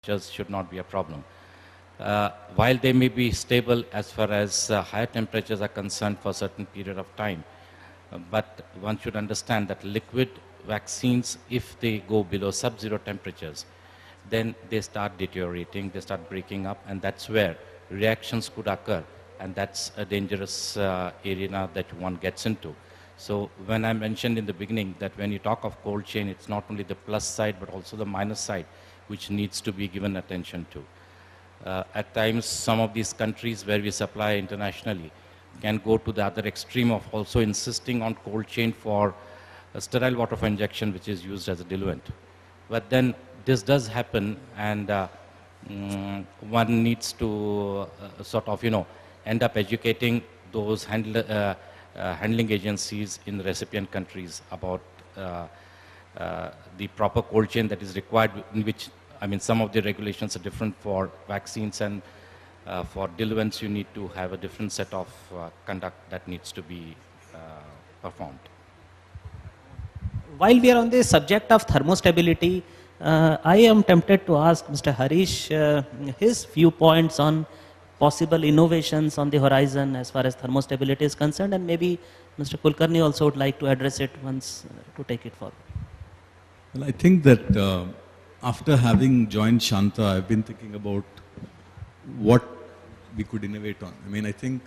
temperatures should not be a problem. While they may be stable as far as higher temperatures are concerned for a certain period of time, but one should understand that liquid vaccines, if they go below sub-zero temperatures, then they start deteriorating, they start breaking up, and that's where reactions could occur, and that's a dangerous arena that one gets into. So when I mentioned in the beginning that when you talk of cold chain, it's not only the plus side, but also the minus side, which needs to be given attention to. At times, some of these countries where we supply internationally can go to the other extreme of also insisting on cold chain for sterile water for injection, which is used as a diluent. But then this does happen, and one needs to sort of, end up educating those handling agencies in the recipient countries about the proper cold chain that is required, in which, I mean, some of the regulations are different for vaccines, and for diluents you need to have a different set of conduct that needs to be performed. While we are on the subject of thermostability, I am tempted to ask Mr. Harish his viewpoints on possible innovations on the horizon as far as thermostability is concerned, and maybe Mr. Kulkarni also would like to address it once to take it forward. Well, I think that after having joined Shanta, I've been thinking about what we could innovate on. I mean, I think,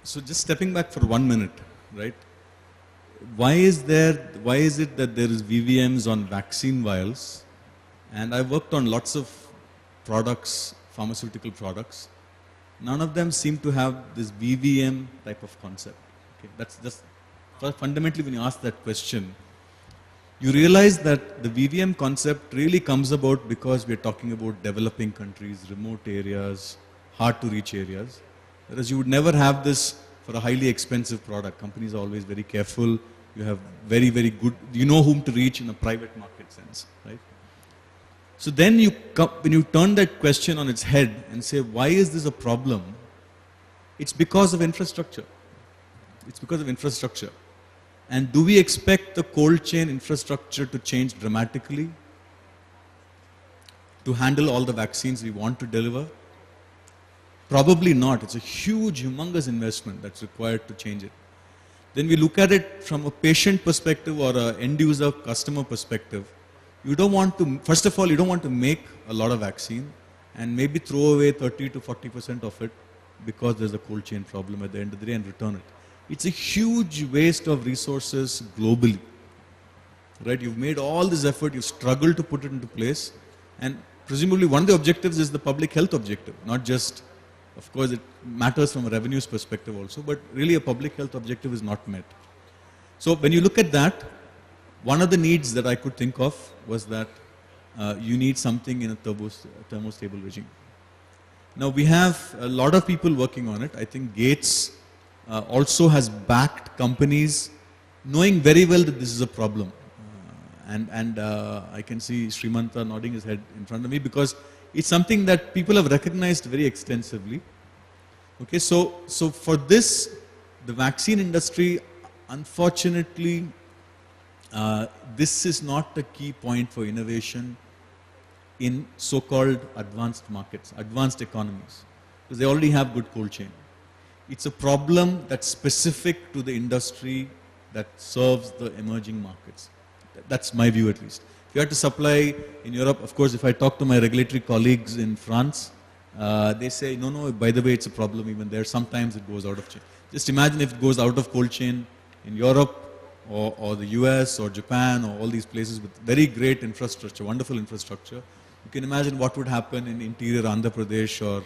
so just stepping back for 1 minute, right? Why is it that there is VVMs on vaccine vials? And I worked on lots of products, pharmaceutical products. None of them seem to have this VVM type of concept. Okay? That's just fundamentally, when you ask that question, you realize that the VVM concept really comes about because we're talking about developing countries, remote areas, hard to reach areas. Whereas you would never have this for a highly expensive product. Companies are always very careful. You have very, very good, you know whom to reach in a private market sense, right? So then when you turn that question on its head and say, why is this a problem? It's because of infrastructure. It's because of infrastructure. And do we expect the cold chain infrastructure to change dramatically to handle all the vaccines we want to deliver? Probably not. It's a huge, humongous investment that's required to change it. Then we look at it from a patient perspective or an end user customer perspective. You don't want to, first of all, you don't want to make a lot of vaccine and maybe throw away 30 to 40% of it because there's a cold chain problem at the end of the day and return it. It's a huge waste of resources globally, right? You've made all this effort, you've struggled to put it into place, and presumably one of the objectives is the public health objective, not just, of course it matters from a revenues perspective also, but really a public health objective is not met. So when you look at that, one of the needs that I could think of was that you need something in a thermostable regime. Now we have a lot of people working on it. I think Gates also has backed companies knowing very well that this is a problem. I can see Srimanta nodding his head in front of me because it's something that people have recognized very extensively. Okay, so for this, the vaccine industry, unfortunately, this is not the key point for innovation in so-called advanced markets, advanced economies, because they already have good cold chain. It's a problem that's specific to the industry that serves the emerging markets. That's my view at least. If you had to supply in Europe, of course, if I talk to my regulatory colleagues in France, they say, no, by the way, it's a problem even there. Sometimes it goes out of chain. Just imagine if it goes out of cold chain in Europe or the US or Japan or all these places with very great infrastructure, wonderful infrastructure. You can imagine what would happen in interior Andhra Pradesh or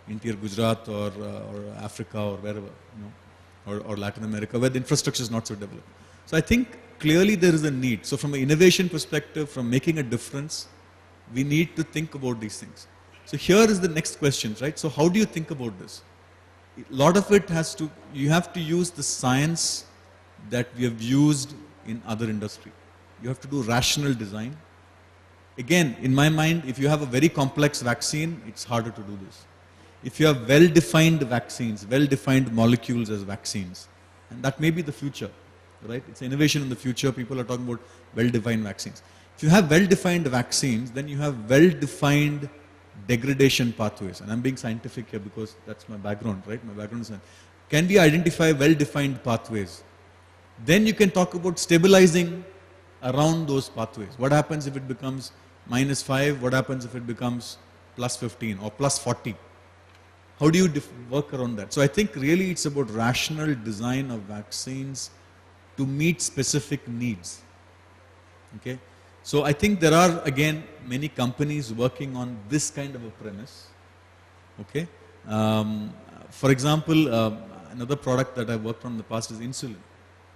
interior Gujarat or Africa or wherever, or Latin America, where the infrastructure is not so developed. So I think clearly there is a need. So from an innovation perspective, from making a difference, we need to think about these things. So here is the next question, right? So how do you think about this? A lot of it has to, you have to use the science that we have used in other industry. You have to do rational design. Again, in my mind, if you have a very complex vaccine, it's harder to do this. If you have well-defined vaccines, well-defined molecules as vaccines, and that may be the future, right? It's innovation in the future. People are talking about well-defined vaccines. If you have well-defined vaccines, then you have well-defined degradation pathways. And I'm being scientific here because that's my background, right? My background is science. Can we identify well-defined pathways? Then you can talk about stabilizing around those pathways. What happens if it becomes -5? What happens if it becomes +15 or +40? How do you work around that? So I think really it's about rational design of vaccines to meet specific needs. Okay? So I think there are, again, many companies working on this kind of a premise. Okay? For example, another product that I've worked on in the past is insulin.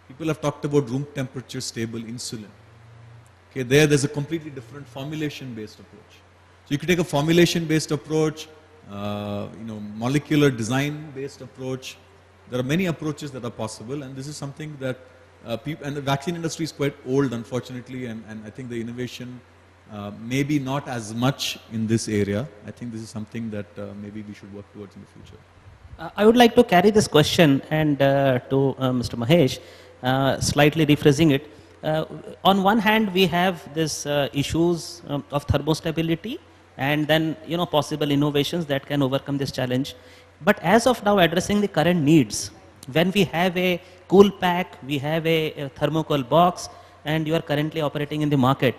People have talked about room temperature stable insulin. Okay, there's a completely different formulation-based approach. So you could take a formulation-based approach, molecular design-based approach. There are many approaches that are possible, and this is something that and the vaccine industry is quite old, unfortunately, and I think the innovation maybe not as much in this area. I think this is something that maybe we should work towards in the future. I would like to carry this question and to Mr. Mahesh, slightly rephrasing it. On one hand, we have this issues of thermostability, and then possible innovations that can overcome this challenge. But as of now, addressing the current needs, when we have a cool pack, we have a thermocol box, and you are currently operating in the market.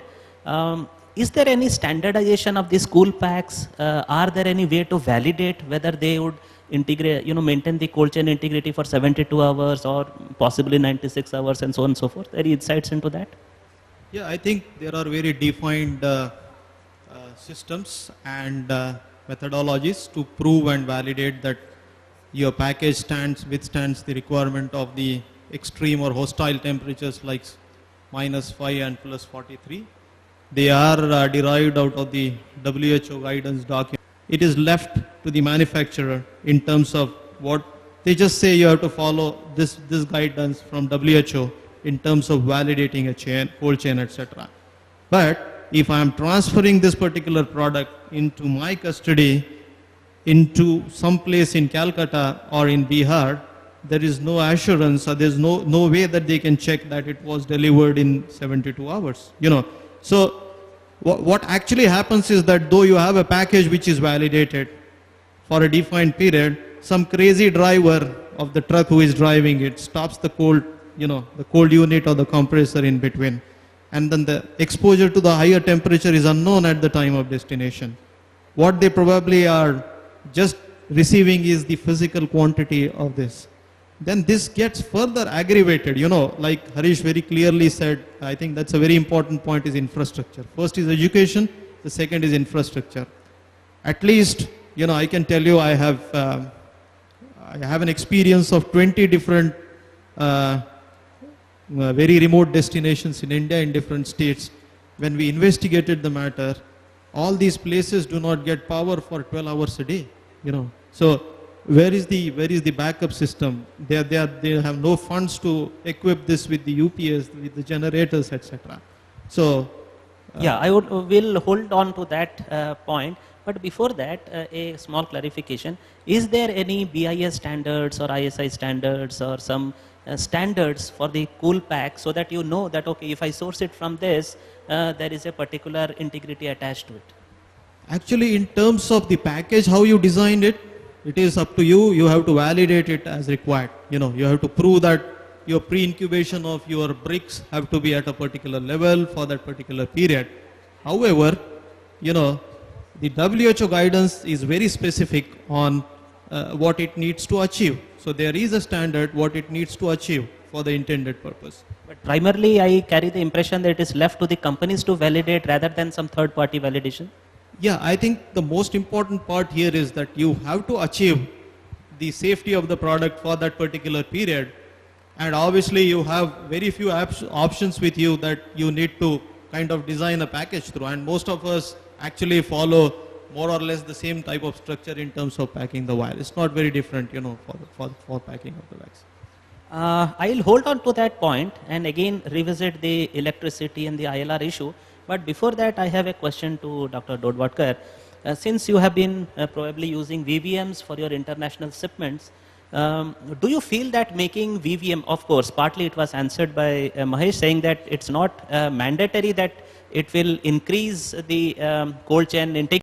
Is there any standardization of these cool packs? Are there any way to validate whether they would integrate, maintain the cold chain integrity for 72 hours or possibly 96 hours and so on and so forth? Any insights into that? Yeah, I think there are very defined systems and methodologies to prove and validate that your package withstands the requirement of the extreme or hostile temperatures like -5 and +43. They are derived out of the WHO guidance document. It is left to the manufacturer in terms of what they just say you have to follow this guidance from WHO in terms of validating a chain, cold chain, etc. But if I am transferring this particular product into my custody, into some place in Calcutta or in Bihar, there is no assurance or there's no way that they can check that it was delivered in 72 hours. So what actually happens is that though you have a package which is validated for a defined period, some crazy driver of the truck who is driving it stops the cold, the cold unit or the compressor in between. And then the exposure to the higher temperature is unknown at the time of destination. What they probably are just receiving is the physical quantity of this. Then this gets further aggravated, like Harish very clearly said. I think that's a very important point, is infrastructure. First is education, the second is infrastructure. At least, I can tell you I have an experience of 20 different very remote destinations in India, in different states. When we investigated the matter, all these places do not get power for 12 hours a day, So where is the backup system? They have no funds to equip this with the UPS, with the generators, etc. So yeah, will hold on to that point. But before that, a small clarification: is there any BIS standards or ISI standards or some standards for the cool pack, so that you know that okay, if I source it from this, there is a particular integrity attached to it? Actually, in terms of the package, how you designed it, it is up to you. You have to validate it as required. You have to prove that your pre-incubation of your bricks have to be at a particular level for that particular period. However, the WHO guidance is very specific on what it needs to achieve. So there is a standard what it needs to achieve for the intended purpose. But primarily, I carry the impression that it is left to the companies to validate rather than some third-party validation. Yeah, I think the most important part here is that you have to achieve the safety of the product for that particular period. And obviously you have very few options with you that you need to kind of design a package through. And most of us actually follow more or less the same type of structure in terms of packing the vial. It's not very different, for packing of the vaccine. I'll hold on to that point and again revisit the electricity and the ILR issue. But before that, I have a question to Dr. Dodwadkar. Since you have been probably using VVMs for your international shipments, do you feel that making VVM, of course, partly it was answered by Mahesh saying that it's not mandatory that it will increase the cold chain integrity.